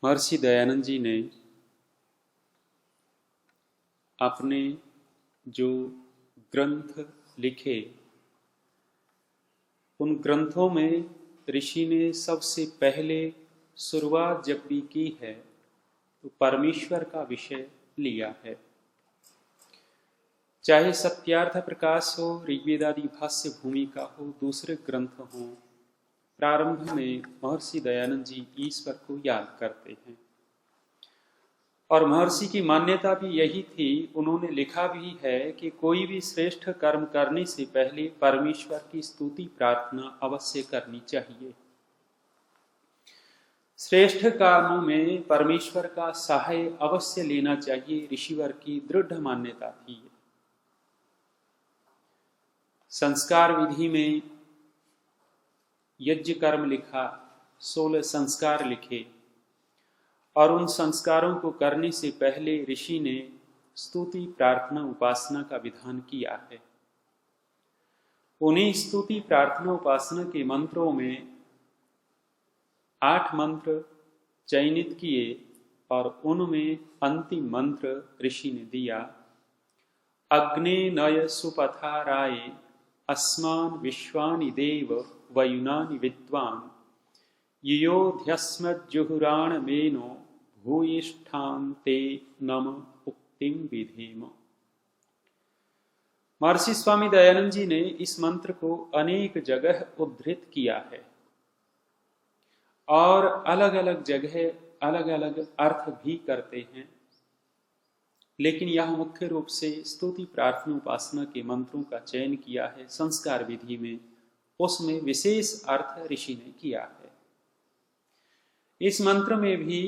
महर्षि दयानंद जी ने अपने जो ग्रंथ लिखे, उन ग्रंथों में ऋषि ने सबसे पहले शुरुआत जब भी की है तो परमेश्वर का विषय लिया है। चाहे सत्यार्थ प्रकाश हो, ऋग्वेदादि भाष्य भूमिका हो, दूसरे ग्रंथ हों, प्रारंभ में महर्षि दयानंद जी ईश्वर को याद करते हैं। और महर्षि की मान्यता भी यही थी। उन्होंने लिखा भी है कि कोई भी श्रेष्ठ कर्म करने से पहले परमेश्वर की स्तुति प्रार्थना अवश्य करनी चाहिए। श्रेष्ठ कर्मों में परमेश्वर का सहाय अवश्य लेना चाहिए, ऋषिवर की दृढ़ मान्यता थी। संस्कार विधि में यज्ञ कर्म लिखा, 16 संस्कार लिखे, और उन संस्कारों को करने से पहले ऋषि ने स्तुति प्रार्थना उपासना का विधान किया है। उन्हीं स्तुति प्रार्थना उपासना के मंत्रों में 8 मंत्र चयनित किए और उनमें अंतिम मंत्र ऋषि ने दिया, अग्ने नय सुपथाराय अस्मान विश्वानि देव वयुनानि विद्वान् योऽध्यस्मज्जुहुराण मेनो भूयिष्ठान्ते नम उक्तिम विधेम। महर्षि स्वामी दयानंद जी ने इस मंत्र को अनेक जगह उद्धृत किया है और अलग अलग जगह अलग अलग अर्थ भी करते हैं, लेकिन यह मुख्य रूप से स्तुति प्रार्थना उपासना के मंत्रों का चयन किया है संस्कार विधि में। उसमें विशेष अर्थ ऋषि ने किया है। इस मंत्र में भी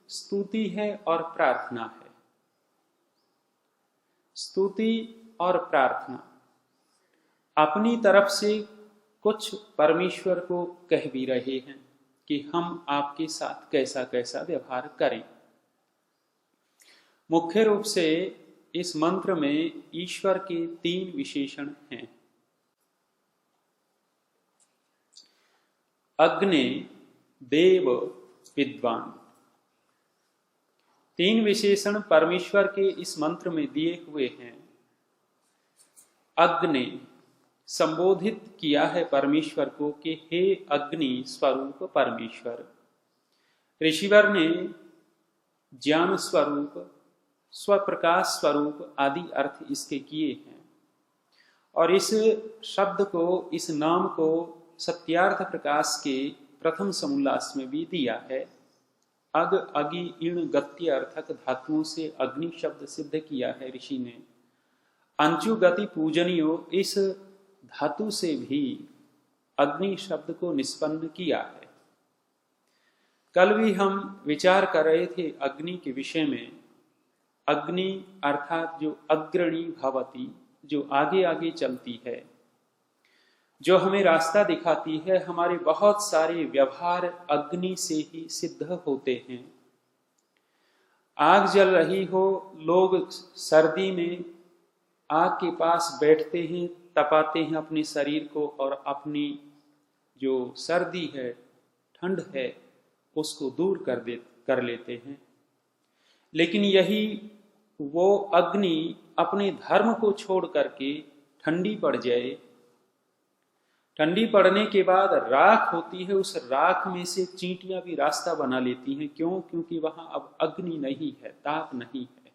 स्तुति है और प्रार्थना है। स्तुति और प्रार्थना अपनी तरफ से कुछ परमेश्वर को कह भी रहे हैं कि हम आपके साथ कैसा कैसा व्यवहार करें। मुख्य रूप से इस मंत्र में ईश्वर के 3 विशेषण हैं। अग्ने, देव, विद्वान। 3 विशेषण परमेश्वर के इस मंत्र में दिए हुए हैं। अग्नि संबोधित किया है परमेश्वर को कि हे अग्नि स्वरूप परमेश्वर। ऋषिवर ने ज्ञान स्वरूप, स्वप्रकाश स्वरूप आदि अर्थ इसके किए हैं और इस शब्द को, इस नाम को सत्यार्थ प्रकाश के प्रथम समोल्लास में भी दिया है। अग, अगि, इण, गत्य अर्थक धातुओं से अग्नि शब्द सिद्ध किया है ऋषि ने। अंचु गति पूजनियो, इस धातु से भी अग्नि शब्द को निष्पन्न किया है। कल भी हम विचार कर रहे थे अग्नि के विषय में। अग्नि अर्थात जो अग्रणी भवती, जो आगे आगे चलती है, जो हमें रास्ता दिखाती है। हमारे बहुत सारे व्यवहार अग्नि से ही सिद्ध होते हैं। आग जल रही हो, लोग सर्दी में आग के पास बैठते हैं, तपाते हैं अपने शरीर को और अपनी जो सर्दी है, ठंड है, उसको दूर कर लेते हैं। लेकिन यही वो अग्नि अपने धर्म को छोड़ करके ठंडी पड़ जाए, ठंडी पड़ने के बाद राख होती है, उस राख में से चींटियां भी रास्ता बना लेती हैं। क्यों? क्योंकि वहां अब अग्नि नहीं है, ताप नहीं है।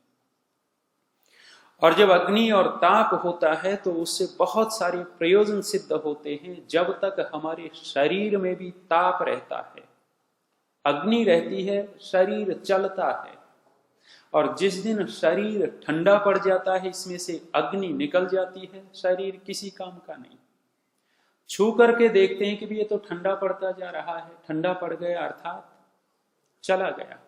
और जब अग्नि और ताप होता है तो उससे बहुत सारे प्रयोजन सिद्ध होते हैं। जब तक हमारे शरीर में भी ताप रहता है, अग्नि रहती है, शरीर चलता है। और जिस दिन शरीर ठंडा पड़ जाता है, इसमें से अग्नि निकल जाती है, शरीर किसी काम का नहीं। छू करके देखते हैं कि भी ये तो ठंडा पड़ता जा रहा है, ठंडा पड़ गया अर्थात चला गया।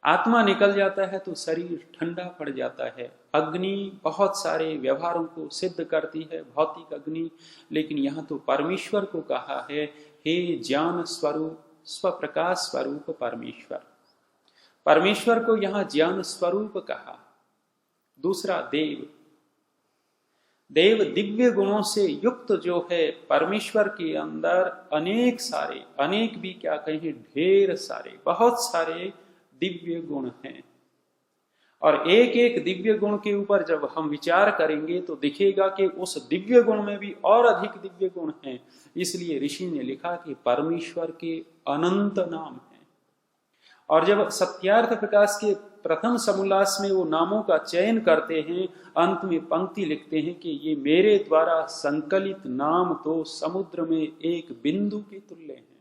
आत्मा निकल जाता है तो शरीर ठंडा पड़ जाता है। अग्नि बहुत सारे व्यवहारों को सिद्ध करती है, भौतिक अग्नि, लेकिन यहां तो परमेश्वर को कहा है, हे ज्ञान स्वरूप स्वप्रकाश स्वरूप परमेश्वर। परमेश्वर को यहां ज्ञान स्वरूप कहा। दूसरा देव, देव दिव्य गुणों से युक्त जो है, परमेश्वर के अंदर अनेक सारे, अनेक भी क्या कहें, ढेर सारे, बहुत सारे दिव्य गुण हैं। और एक एक दिव्य गुण के ऊपर जब हम विचार करेंगे तो दिखेगा कि उस दिव्य गुण में भी और अधिक दिव्य गुण हैं। इसलिए ऋषि ने लिखा कि परमेश्वर के अनंत नाम हैं। और जब सत्यार्थ प्रकाश के प्रथम समोल्लास में वो नामों का चयन करते हैं, अंत में पंक्ति लिखते हैं कि ये मेरे द्वारा संकलित नाम तो समुद्र में एक बिंदु के तुल्य हैं।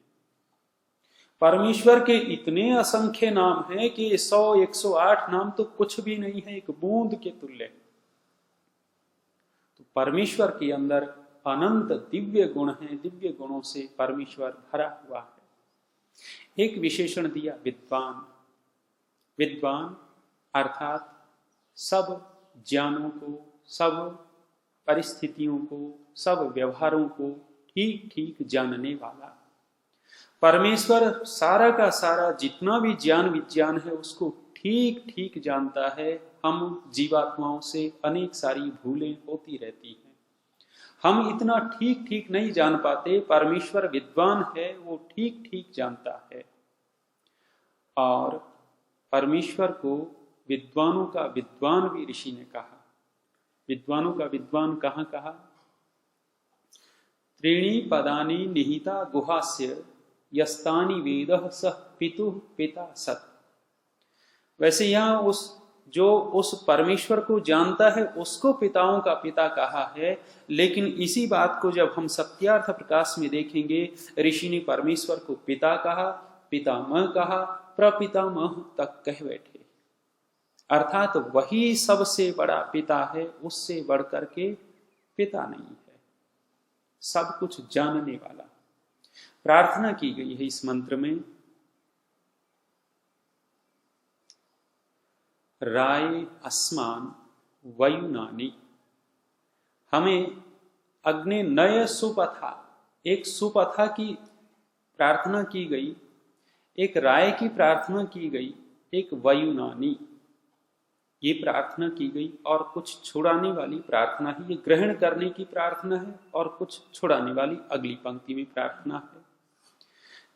परमेश्वर के इतने असंख्य नाम हैं कि 100-108 नाम तो कुछ भी नहीं है, एक बूंद के तुल्य। तो परमेश्वर के अंदर अनंत दिव्य गुण हैं, दिव्य गुणों से परमेश्वर भरा हुआ है। एक विशेषण दिया विद्वान। विद्वान अर्थात सब ज्ञानों को, सब परिस्थितियों को, सब व्यवहारों को ठीक ठीक जानने वाला। परमेश्वर सारा का सारा जितना भी ज्ञान विज्ञान है उसको ठीक ठीक जानता है। हम जीवात्माओं से अनेक सारी भूलें होती रहती हैं, हम इतना ठीक ठीक नहीं जान पाते। परमेश्वर विद्वान है, वो ठीक ठीक जानता है। और परमेश्वर को विद्वानों का विद्वान भी ऋषि ने कहा। विद्वानों का विद्वान कहाँ कहा? त्रीणि पदानि निहिता गुहास्य यस्तानि वेदः सः पितुः पिता सत्। वैसे यहाँ उस परमेश्वर को जानता है उसको पिताओं का पिता कहा है, लेकिन इसी बात को जब हम सत्यार्थ प्रकाश में देखेंगे, ऋषि ने परमेश्वर को पिता कहा, पितामह कहा, प्रपितामह तक कह बैठे। अर्थात वही सबसे बड़ा पिता है, उससे बढ़कर के पिता नहीं है, सब कुछ जानने वाला। प्रार्थना की गई है इस मंत्र में, राय अस्मान वयुनानि, हमें अग्नि नय सुपथा, एक सुपथा की प्रार्थना की गई, एक राय की प्रार्थना की गई, एक वयुनानि ये प्रार्थना की गई, और कुछ छुड़ाने वाली प्रार्थना है। ये ग्रहण करने की प्रार्थना है और कुछ छुड़ाने वाली अगली पंक्ति में प्रार्थना है।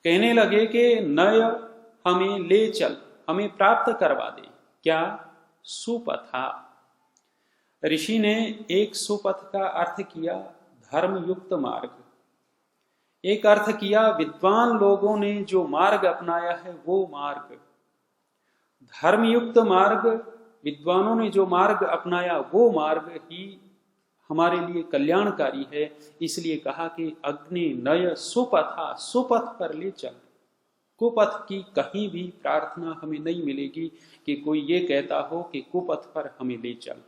कहने लगे कि नय हमें ले चल, हमें प्राप्त करवा दे। क्या? सुपथा। ऋषि ने एक सुपथ का अर्थ किया धर्मयुक्त मार्ग, एक अर्थ किया विद्वान लोगों ने जो मार्ग अपनाया है वो मार्ग। धर्मयुक्त मार्ग, विद्वानों ने जो मार्ग अपनाया वो मार्ग ही हमारे लिए कल्याणकारी है। इसलिए कहा कि अग्नि नय सुपथा, सुपथ पर ले चल। कुपथ की कहीं भी प्रार्थना हमें नहीं मिलेगी कि कोई ये कहता हो कि कुपथ पर हमें ले चल।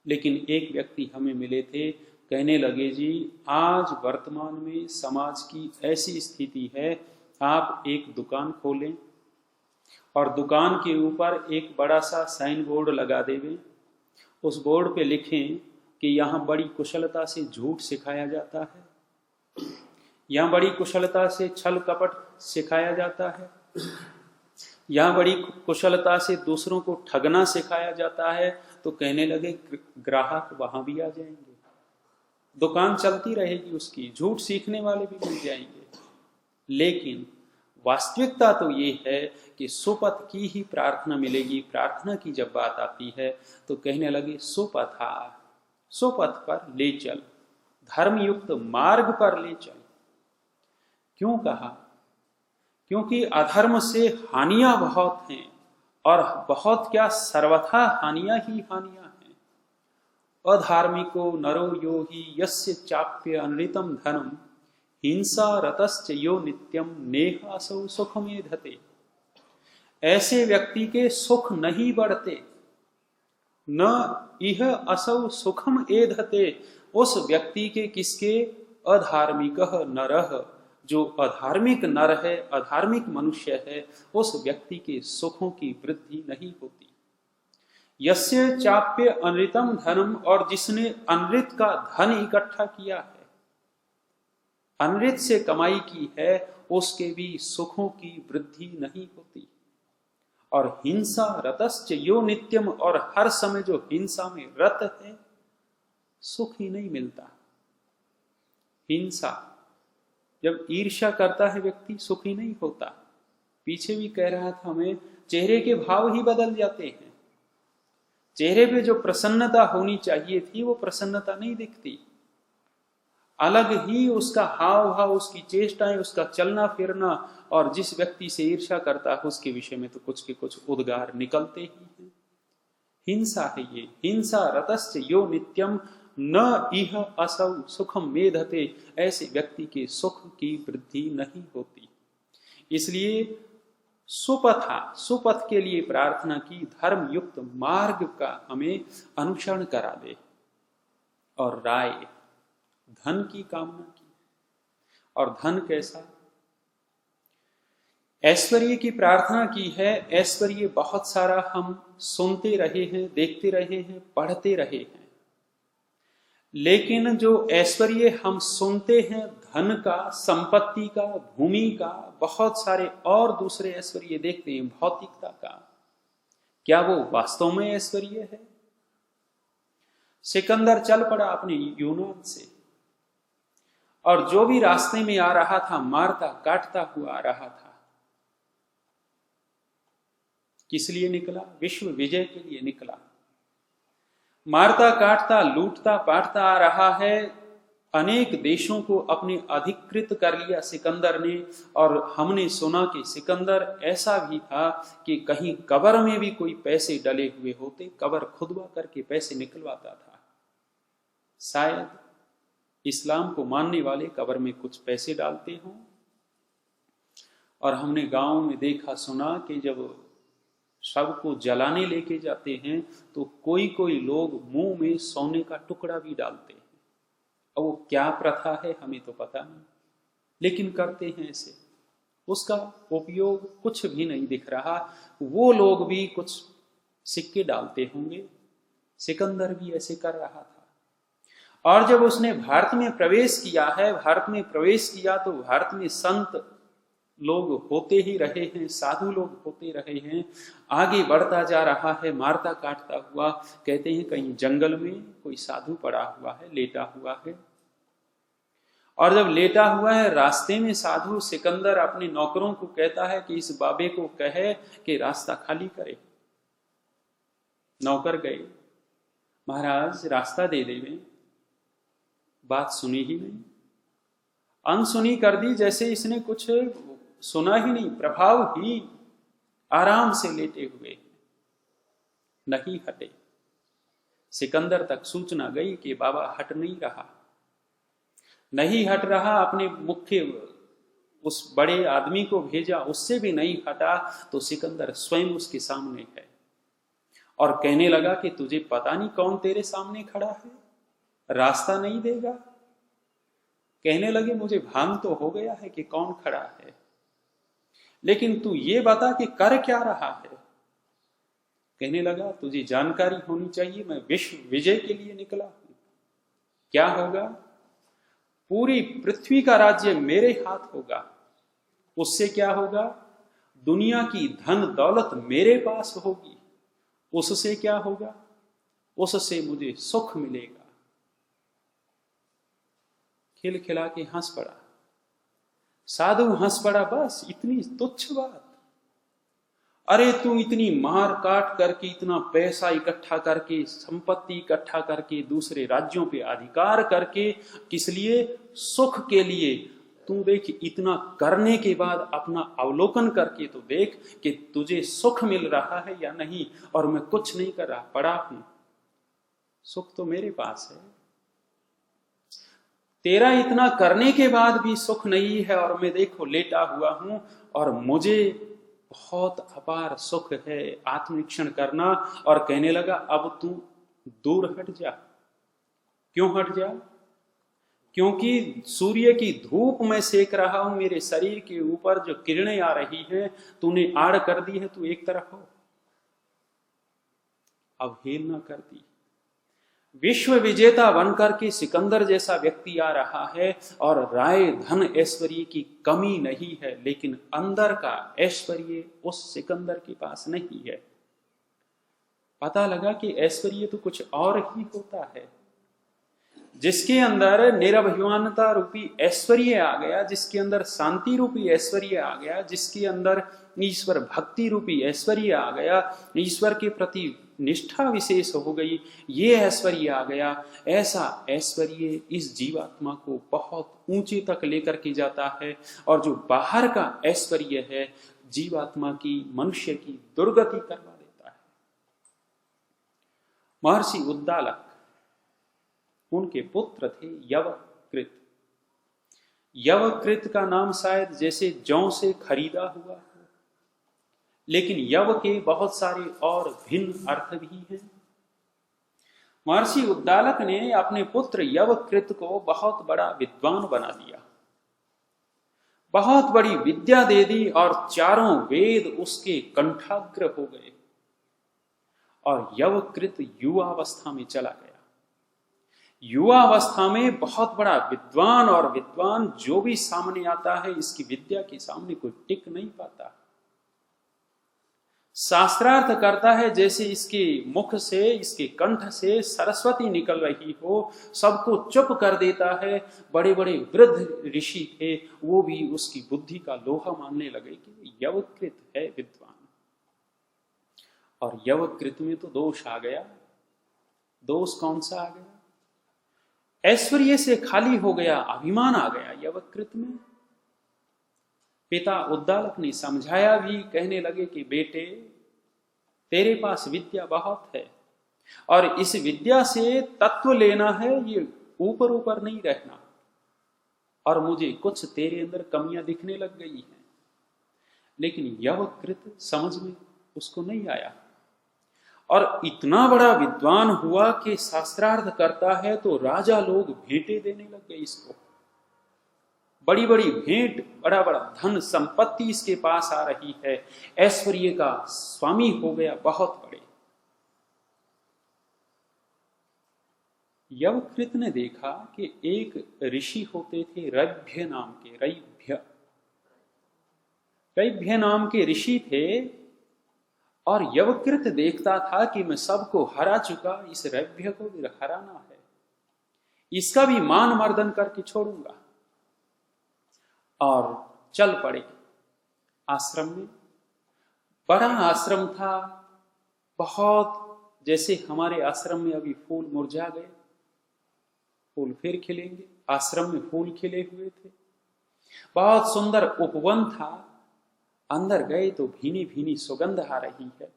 लेकिन एक व्यक्ति हमें मिले थे, कहने लगे जी आज वर्तमान में समाज की ऐसी स्थिति है, आप एक दुकान खोलें और दुकान के ऊपर एक बड़ा सा साइन बोर्ड लगा देवें। उस बोर्ड पे लिखें कि यहाँ बड़ी कुशलता से झूठ सिखाया जाता है, यहाँ बड़ी कुशलता से छल कपट सिखाया जाता है, यहाँ बड़ी कुशलता से दूसरों को ठगना सिखाया जाता है। तो कहने लगे ग्राहक वहां भी आ जाएंगे, दुकान चलती रहेगी उसकी, झूठ सीखने वाले भी मिल जाएंगे। लेकिन वास्तविकता तो ये है कि सुपथ की ही प्रार्थना मिलेगी। प्रार्थना की जब बात आती है तो कहने लगे सुपथा, सुपथ पर ले चल, धर्मयुक्त मार्ग पर ले चल। क्यों कहा? क्योंकि अधर्म से हानियां बहुत हैं, और बहुत क्या, सर्वथा हानियां ही हानियां हैं। अधार्मिको नरो यो हि यस्य चाप्य अनृतम धनम हिंसा रतश्च यो नित्यम नेह असौ सुखमेधते। ऐसे व्यक्ति के सुख नहीं बढ़ते, न इह असौ सुखम एधते। उस व्यक्ति के किसके? अधार्मिक नरः, जो अधार्मिक नर है, अधार्मिक मनुष्य है, उस व्यक्ति के सुखों की वृद्धि नहीं होती। यस्य चाप्य अनृतम धनम, और जिसने अनृत का धन इकट्ठा किया है, अनृत से कमाई की है, उसके भी सुखों की वृद्धि नहीं होती। और हिंसा रतश्च यो नित्यम, और हर समय जो हिंसा में रत है, सुख ही नहीं मिलता। हिंसा, जब ईर्ष्या करता है व्यक्ति, सुख ही नहीं होता। पीछे भी कह रहा था मैं, चेहरे के भाव ही बदल जाते हैं। चेहरे पे जो प्रसन्नता होनी चाहिए थी, वो प्रसन्नता नहीं दिखती। अलग ही उसका हाव भाव, उसकी चेष्टाएं, उसका चलना फिरना, और जिस व्यक्ति से ईर्ष्या करता है उसके विषय में तो कुछ के कुछ उद्गार निकलते ही हैं। हिंसा है ये। हिंसा रतश्च यो नित्यम न इह असौ सुखम मेधते, ऐसे व्यक्ति के सुख की वृद्धि नहीं होती। इसलिए सुपथ के लिए प्रार्थना की, धर्म युक्त मार्ग का हमें अनुसरण करा दे। और राय, धन की कामना की। और धन कैसा? ऐश्वर्य की प्रार्थना की है। ऐश्वर्य बहुत सारा हम सुनते रहे हैं, देखते रहे हैं, पढ़ते रहे हैं, लेकिन जो ऐश्वर्य हम सुनते हैं, धन का, संपत्ति का, भूमि का, बहुत सारे और दूसरे ऐश्वर्य देखते हैं, भौतिकता का, क्या वो वास्तव में ऐश्वर्य है? सिकंदर चल पड़ा अपने यूनान से, और जो भी रास्ते में आ रहा था मारता काटता हुआ आ रहा था। किस लिए निकला? विश्व विजय के लिए निकला। मारता काटता लूटता पाटता आ रहा है। अनेक देशों को अपने अधिकृत कर लिया सिकंदर ने। और हमने सुना कि सिकंदर ऐसा भी था कि कहीं कब्र में भी कोई पैसे डले हुए होते, कब्र खुदवा करके पैसे निकलवाता था। शायद इस्लाम को मानने वाले कब्र में कुछ पैसे डालते हों। और हमने गांव में देखा सुना कि जब सबको जलाने लेके जाते हैं तो कोई कोई लोग मुंह में सोने का टुकड़ा भी डालते हैं। और वो क्या प्रथा है हमें तो पता नहीं, लेकिन करते हैं ऐसे। उसका उपयोग कुछ भी नहीं दिख रहा। वो लोग भी कुछ सिक्के डालते होंगे, सिकंदर भी ऐसे कर रहा था। और जब उसने भारत में प्रवेश किया है, भारत में प्रवेश किया तो भारत में संत लोग होते ही रहे हैं, साधु लोग होते रहे हैं। आगे बढ़ता जा रहा है मारता काटता हुआ। कहते हैं कहीं जंगल में कोई साधु पड़ा हुआ है, लेटा हुआ है। और जब लेटा हुआ है रास्ते में साधु, सिकंदर अपने नौकरों को कहता है कि इस बाबे को कहे कि रास्ता खाली करे। नौकर गए, महाराज रास्ता दे देवें। बात सुनी ही नहीं, अनसुनी कर दी, जैसे इसने कुछ सुना ही नहीं, प्रभाव ही। आराम से लेटे हुए नहीं हटे। सिकंदर तक सूचना गई कि बाबा हट नहीं रहा, नहीं हट रहा। अपने मुख्य उस बड़े आदमी को भेजा, उससे भी नहीं हटा। तो सिकंदर स्वयं उसके सामने है और कहने लगा कि तुझे पता नहीं कौन तेरे सामने खड़ा है, रास्ता नहीं देगा। कहने लगे मुझे भान तो हो गया है कि कौन खड़ा है, लेकिन तू ये बता कि कर क्या रहा है। कहने लगा तुझे जानकारी होनी चाहिए, मैं विश्व विजय के लिए निकला हूं। क्या होगा? पूरी पृथ्वी का राज्य मेरे हाथ होगा। उससे क्या होगा? दुनिया की धन दौलत मेरे पास होगी। उससे क्या होगा? उससे मुझे सुख मिलेगा। खिलखिला के हंस पड़ा। साधु हंस पड़ा, बस इतनी तुच्छ बात। अरे तू इतनी मार काट करके, इतना पैसा इकट्ठा करके, संपत्ति इकट्ठा करके, दूसरे राज्यों पे अधिकार करके, किस लिए? सुख के लिए। तू देख, इतना करने के बाद अपना अवलोकन करके तो देख कि तुझे सुख मिल रहा है या नहीं। और मैं कुछ नहीं कर रहा, पड़ा हूं। सुख तो मेरे पास है। तेरा इतना करने के बाद भी सुख नहीं है, और मैं देखो लेटा हुआ हूं और मुझे बहुत अपार सुख है। आत्मनिरीक्षण करना। और कहने लगा अब तू दूर हट जा, क्यों हट जा? क्योंकि सूर्य की धूप में सेक रहा हूं, मेरे शरीर के ऊपर जो किरणें आ रही हैं तूने आड़ कर दी है, तू एक तरफ हो, अवहेलना कर दी। विश्व विजेता बनकर के सिकंदर जैसा व्यक्ति आ रहा है और राय धन ऐश्वर्य की कमी नहीं है, लेकिन अंदर का ऐश्वर्य उस सिकंदर के पास नहीं है। पता लगा कि ऐश्वर्य तो कुछ और ही होता है। जिसके अंदर निरभिमानता रूपी ऐश्वर्य आ गया, जिसके अंदर शांति रूपी ऐश्वर्य आ गया, जिसके अंदर ईश्वर भक्ति रूपी ऐश्वर्य आ गया, ईश्वर के प्रति निष्ठा विशेष हो गई, ये ऐश्वर्य आ गया, ऐसा ऐश्वर्य इस जीवात्मा को बहुत ऊंचे तक लेकर के जाता है। और जो बाहर का ऐश्वर्य है जीवात्मा की, मनुष्य की दुर्गति करवा देता है। महर्षि उद्दालक, उनके पुत्र थे यवकृत। यवकृत का नाम शायद जैसे जौ से खरीदा हुआ हो, लेकिन यव के बहुत सारे और भिन्न अर्थ भी हैं। महर्षि उद्दालक ने अपने पुत्र यवकृत को बहुत बड़ा विद्वान बना दिया, बहुत बड़ी विद्या दे दी और चारों वेद उसके कंठाग्र हो गए। और यवकृत युवावस्था में चला गया। युवावस्था में बहुत बड़ा विद्वान, और विद्वान जो भी सामने आता है इसकी विद्या के सामने कोई टिक नहीं पाता। शास्त्रार्थ करता है जैसे इसके मुख से, इसके कंठ से सरस्वती निकल रही हो, सबको चुप कर देता है। बड़े बड़े वृद्ध ऋषि थे, वो भी उसकी बुद्धि का लोहा मानने लगे कि यवकृत है विद्वान। और यवकृत में तो दोष आ गया। दोष कौन सा आ गया? ऐश्वर्य से खाली हो गया, अभिमान आ गया यवकृत में। पिता उद्दालक ने समझाया भी, कहने लगे कि बेटे तेरे पास विद्या बहुत है और इस विद्या से तत्व लेना है, ये ऊपर ऊपर नहीं रहना। और मुझे कुछ तेरे अंदर कमियां दिखने लग गई हैं। लेकिन यवकृत समझ में उसको नहीं आया और इतना बड़ा विद्वान हुआ कि शास्त्रार्थ करता है तो राजा लोग भेंटें देने लग गए इसको। बड़ी बड़ी भेंट, बड़ा बड़ा धन संपत्ति इसके पास आ रही है, ऐश्वर्य का स्वामी हो गया बहुत बड़े। यवकृत ने देखा कि एक ऋषि होते थे रैभ्य नाम के, रैभ्य नाम के ऋषि थे। और यवकृत देखता था कि मैं सबको हरा चुका, इस रैभ्य को भी हराना है, इसका भी मान मर्दन करके छोड़ूंगा। और चल पड़े आश्रम में। बड़ा आश्रम था, बहुत, जैसे हमारे आश्रम में अभी फूल मुरझा गए, फूल फिर खिलेंगे, आश्रम में फूल खिले हुए थे। बहुत सुंदर उपवन था, अंदर गए तो भीनी भीनी सुगंध आ रही है।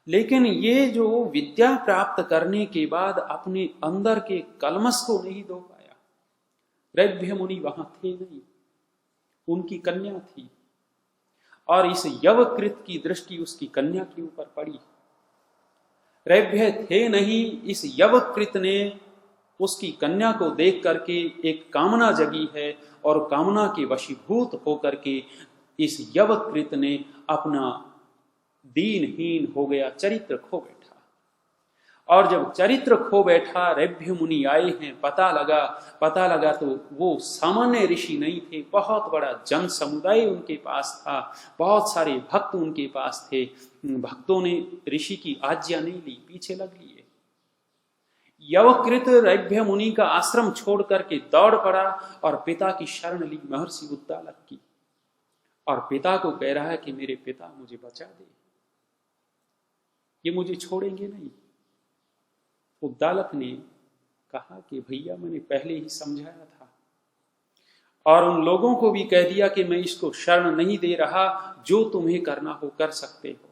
लेकिन ये जो विद्या प्राप्त करने के बाद अपने अंदर के कलमश को नहीं धो पाया। रैभ्य मुनि वहां थे नहीं, उनकी कन्या थी, और इस यवकृत की दृष्टि उसकी कन्या के ऊपर पड़ी। रैभ्य थे नहीं, इस यवकृत ने उसकी कन्या को देख करके एक कामना जगी है, और कामना के वशीभूत होकर के इस यवकृत ने अपना दीनहीन हो गया, चरित्र खो बैठा। और जब चरित्र खो बैठा, रैभ्य मुनि आए हैं, पता लगा तो वो सामान्य ऋषि नहीं थे, बहुत बड़ा जन समुदाय उनके पास था, बहुत सारे भक्त उनके पास थे। भक्तों ने ऋषि की आज्ञा नहीं ली, पीछे लग लिए। यवकृत रैभ्य मुनि का आश्रम छोड़ करके दौड़ पड़ा और पिता की शरण ली, महर्षि उद्दालक की। और पिता को कह रहा है कि मेरे पिता मुझे बचा दे, ये मुझे छोड़ेंगे नहीं। उद्दालक ने कहा कि भैया मैंने पहले ही समझाया था, और उन लोगों को भी कह दिया कि मैं इसको शरण नहीं दे रहा, जो तुम्हें करना हो कर सकते हो।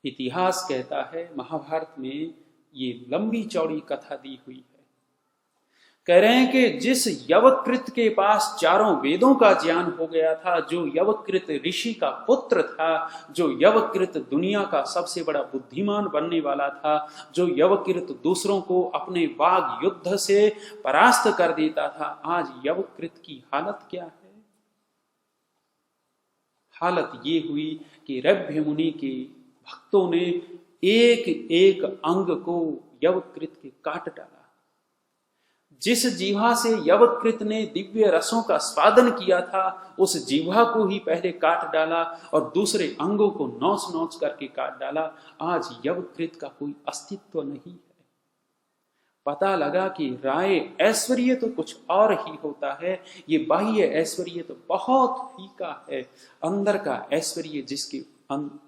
इतिहास कहता है, महाभारत में ये लंबी चौड़ी कथा दी हुई है कह रहे हैं कि जिस यवकृत के पास चारों वेदों का ज्ञान हो गया था, जो यवकृत ऋषि का पुत्र था, जो यवकृत दुनिया का सबसे बड़ा बुद्धिमान बनने वाला था, जो यवकृत दूसरों को अपने वाग युद्ध से परास्त कर देता था, आज यवकृत की हालत क्या है? हालत ये हुई कि रभ्य मुनि के भक्तों ने एक एक अंग को यवकृत के काट डाला। जिस जीवा से यवकृत ने दिव्य रसों का स्वादन किया था, उस जीवा को ही पहले काट डाला और दूसरे अंगों को नौच नौच करके काट डाला। आज यवकृत का कोई अस्तित्व नहीं है। पता लगा कि राय ऐश्वर्य तो कुछ और ही होता है, ये बाह्य ऐश्वर्य तो बहुत फीका है। अंदर का ऐश्वर्य जिसके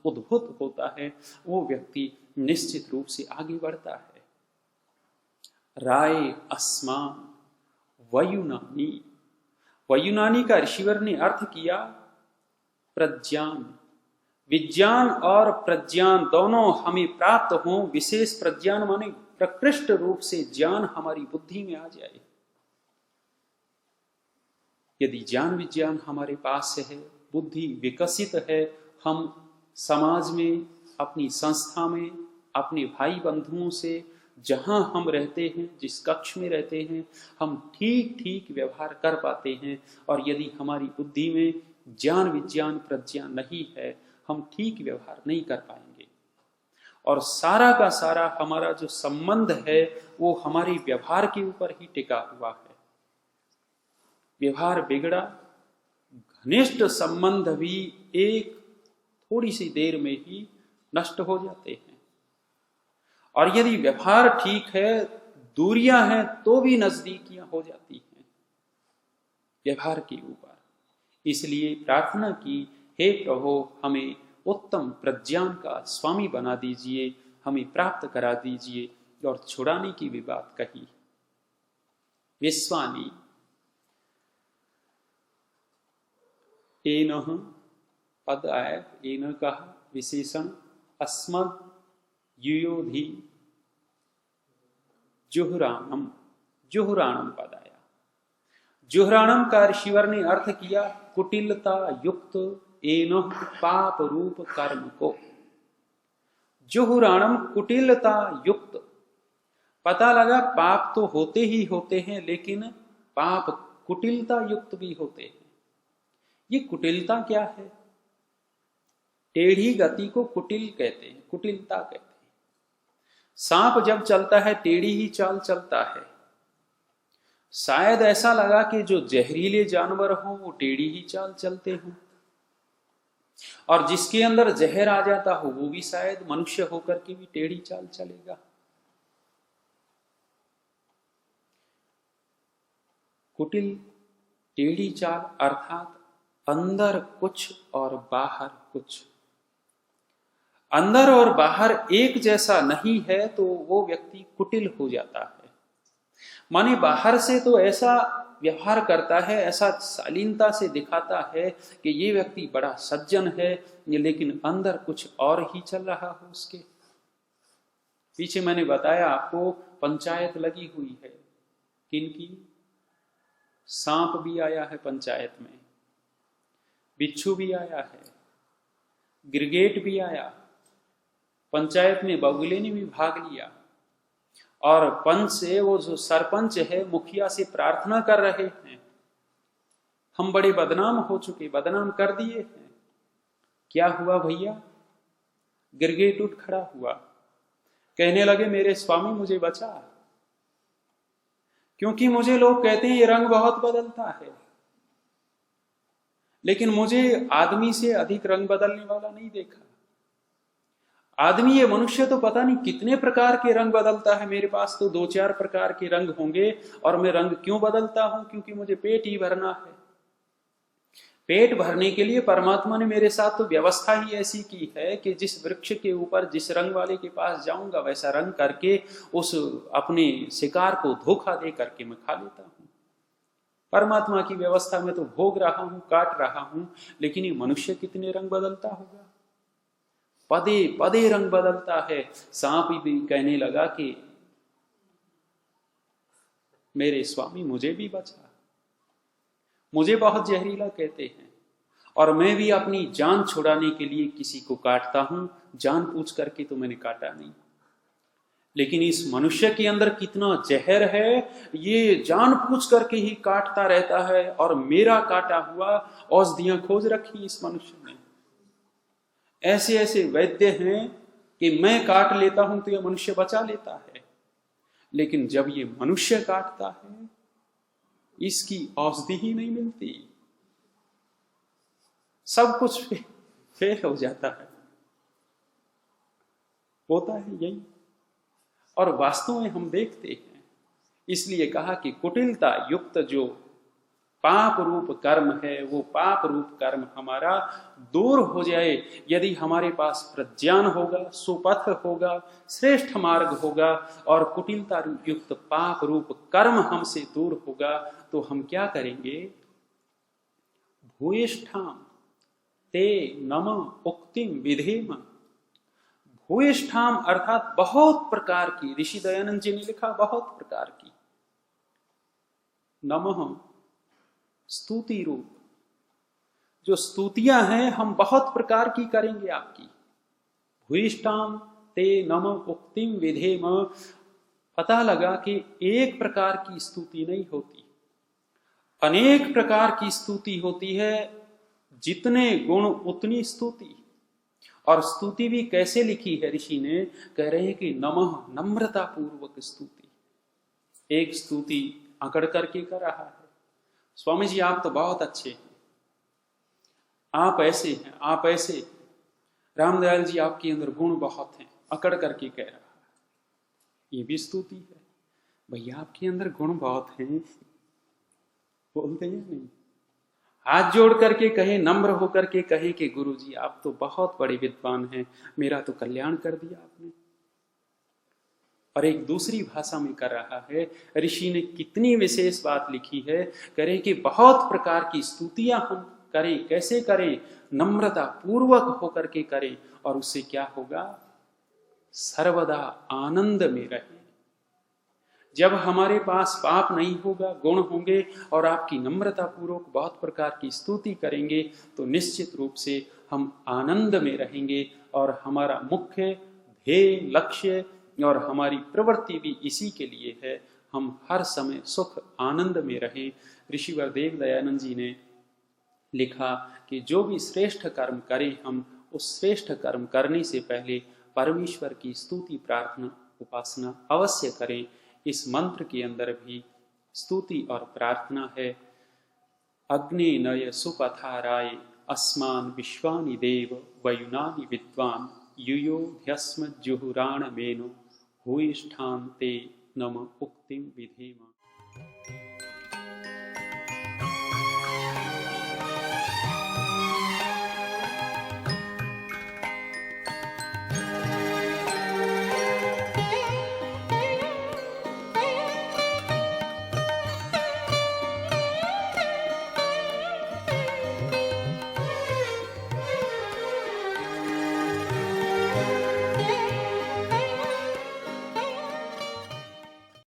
उद्भूत होता है, वो व्यक्ति निश्चित रूप से आगे बढ़ता है। राय अस्मान वयुनानी, वयुनानी का ऋषिवर ने अर्थ किया प्रज्ञान। विज्ञान और प्रज्ञान दोनों हमें प्राप्त हो। विशेष प्रज्ञान माने प्रकृष्ट रूप से ज्ञान हमारी बुद्धि में आ जाए। यदि ज्ञान विज्ञान हमारे पास है, बुद्धि विकसित है, हम समाज में, अपनी संस्था में, अपने भाई बंधुओं से, जहां हम रहते हैं, जिस कक्ष में रहते हैं, हम ठीक ठीक व्यवहार कर पाते हैं। और यदि हमारी बुद्धि में ज्ञान विज्ञान प्रज्ञान नहीं है, हम ठीक व्यवहार नहीं कर पाएंगे। और सारा का सारा हमारा जो संबंध है, वो हमारे व्यवहार के ऊपर ही टिका हुआ है। व्यवहार बिगड़ा, घनिष्ठ संबंध भी एक थोड़ी सी देर में ही नष्ट हो जाते हैं। और यदि व्यवहार ठीक है, दूरियां हैं, तो भी नजदीकियां हो जाती हैं व्यवहार के ऊपर। इसलिए प्रार्थना की, हे प्रभु हमें उत्तम प्रज्ञान का स्वामी बना दीजिए, हमें प्राप्त करा दीजिए। और छुड़ाने की भी बात कही। विश्वानी एनह पद आय, एन कहा विशेषण, अस्मद युयोधि जुहराणम, जुहराणम पद आया। जुहराणम का ऋषिवर ने अर्थ किया कुटिलता युक्त एनह पाप रूप कर्म को। जुहराणम कुटिलता युक्त। पता लगा पाप तो होते ही होते हैं, लेकिन पाप कुटिलता युक्त भी होते हैं। ये कुटिलता क्या है? टेढ़ी गति को कुटिल कहते हैं, कुटिलता कहते हैं। सांप जब चलता है टेढ़ी ही चाल चलता है। शायद ऐसा लगा कि जो जहरीले जानवर हो वो टेढ़ी ही चाल चलते हो, और जिसके अंदर जहर आ जाता हो वो भी शायद मनुष्य होकर के भी टेढ़ी चाल चलेगा। कुटिल, टेढ़ी चाल अर्थात अंदर कुछ और बाहर कुछ। अंदर और बाहर एक जैसा नहीं है तो वो व्यक्ति कुटिल हो जाता है। माने बाहर से तो ऐसा व्यवहार करता है, ऐसा शालीनता से दिखाता है कि ये व्यक्ति बड़ा सज्जन है, लेकिन अंदर कुछ और ही चल रहा हो उसके पीछे। मैंने बताया आपको, पंचायत लगी हुई है। किनकी? सांप भी आया है पंचायत में, बिच्छू भी आया है, गिरगेट भी आया पंचायत में, बगुले ने भी भाग लिया। और पंच से, वो जो सरपंच है, मुखिया से प्रार्थना कर रहे हैं, हम बड़े बदनाम हो चुके, बदनाम कर दिए हैं। क्या हुआ भैया? गिरगिट उठ खड़ा हुआ, कहने लगे मेरे स्वामी मुझे बचा, क्योंकि मुझे लोग कहते हैं ये रंग बहुत बदलता है, लेकिन मुझे आदमी से अधिक रंग बदलने वाला नहीं देखा। आदमी, ये मनुष्य तो पता नहीं कितने प्रकार के रंग बदलता है, मेरे पास तो 2-4 प्रकार के रंग होंगे। और मैं रंग क्यों बदलता हूं? क्योंकि मुझे पेट ही भरना है। पेट भरने के लिए परमात्मा ने मेरे साथ तो व्यवस्था ही ऐसी की है कि जिस वृक्ष के ऊपर जिस रंग वाले के पास जाऊंगा वैसा रंग करके उस अपने शिकार को धोखा दे करके मैं खा लेता हूं। परमात्मा की व्यवस्था में तो भोग रहा हूं, काट रहा हूं, लेकिन ये मनुष्य कितने रंग बदलता होगा? पदे पदे रंग बदलता है। सांप भी कहने लगा कि मेरे स्वामी मुझे भी बचा, मुझे बहुत जहरीला कहते हैं और मैं भी अपनी जान छुड़ाने के लिए किसी को काटता हूं, जान पूछ करके तो मैंने काटा नहीं, लेकिन इस मनुष्य के अंदर कितना जहर है, ये जान पूछ करके ही काटता रहता है और मेरा काटा हुआ औषधियां खोज रखी इस मनुष्य ने। ऐसे ऐसे वैद्य हैं कि मैं काट लेता हूं तो यह मनुष्य बचा लेता है, लेकिन जब ये मनुष्य काटता है इसकी औषधि ही नहीं मिलती, सब कुछ फेल हो जाता है। होता है यही, और वास्तव में हम देखते हैं। इसलिए कहा कि कुटिलता युक्त जो पाप रूप कर्म है, वो पाप रूप कर्म हमारा दूर हो जाए। यदि हमारे पास प्रज्ञान होगा, सुपथ होगा, श्रेष्ठ मार्ग होगा और कुटिलता युक्त पाप रूप कर्म हमसे दूर होगा, तो हम क्या करेंगे? भूयिष्ठाम ते नम उक्तिम विधेम। भूयिष्ठाम अर्थात बहुत प्रकार की, ऋषि दयानंद जी ने लिखा बहुत प्रकार की। नमः स्तुति रूप, जो स्तुतियां हैं हम बहुत प्रकार की करेंगे आपकी। भूयिष्ठाम ते नम उक्तिम विधेम, पता लगा कि एक प्रकार की स्तुति नहीं होती, अनेक प्रकार की स्तुति होती है। जितने गुण उतनी स्तुति। और स्तुति भी कैसे लिखी है ऋषि ने? कह रहे हैं कि नमः, नम्रता पूर्वक स्तुति। एक स्तुति अकड़ करके कर रहा है, स्वामी जी आप तो बहुत अच्छे हैं, आप ऐसे हैं, आप ऐसे, रामदयाल जी आपके अंदर गुण बहुत हैं, अकड़ करके कह रहा है। ये भी स्तुति है। भैया आपके अंदर गुण बहुत हैं, बोलते हैं नहीं? हाथ जोड़ करके कहे, नम्र होकर के कहे कि गुरु जी आप तो बहुत बड़े विद्वान हैं, मेरा तो कल्याण कर दिया आपने। और एक दूसरी भाषा में कर रहा है। ऋषि ने कितनी विशेष बात लिखी है, करें कि बहुत प्रकार की स्तुतियां हम करें। कैसे करें? नम्रता पूर्वक होकर के करें, और उससे क्या होगा? सर्वदा आनंद में रहे। जब हमारे पास पाप नहीं होगा, गुण होंगे और आपकी नम्रता पूर्वक बहुत प्रकार की स्तुति करेंगे, तो निश्चित रूप से हम आनंद में रहेंगे और हमारा मुख्य ध्येय, लक्ष्य और हमारी प्रवृत्ति भी इसी के लिए है, हम हर समय सुख आनंद में रहें। ऋषिवर देव दयानंद जी ने लिखा कि जो भी श्रेष्ठ कर्म करें, हम उस श्रेष्ठ कर्म करने से पहले परमेश्वर की स्तुति, प्रार्थना, उपासना अवश्य करें। इस मंत्र के अंदर भी स्तुति और प्रार्थना है। अग्ने नय सुपथाराय अस्मान विश्वानि देव वयुनानि विद्वान युयोध्यस्म जुहुराण मेनो भूयिष्ठान्ते नम उक्तिम विधेम।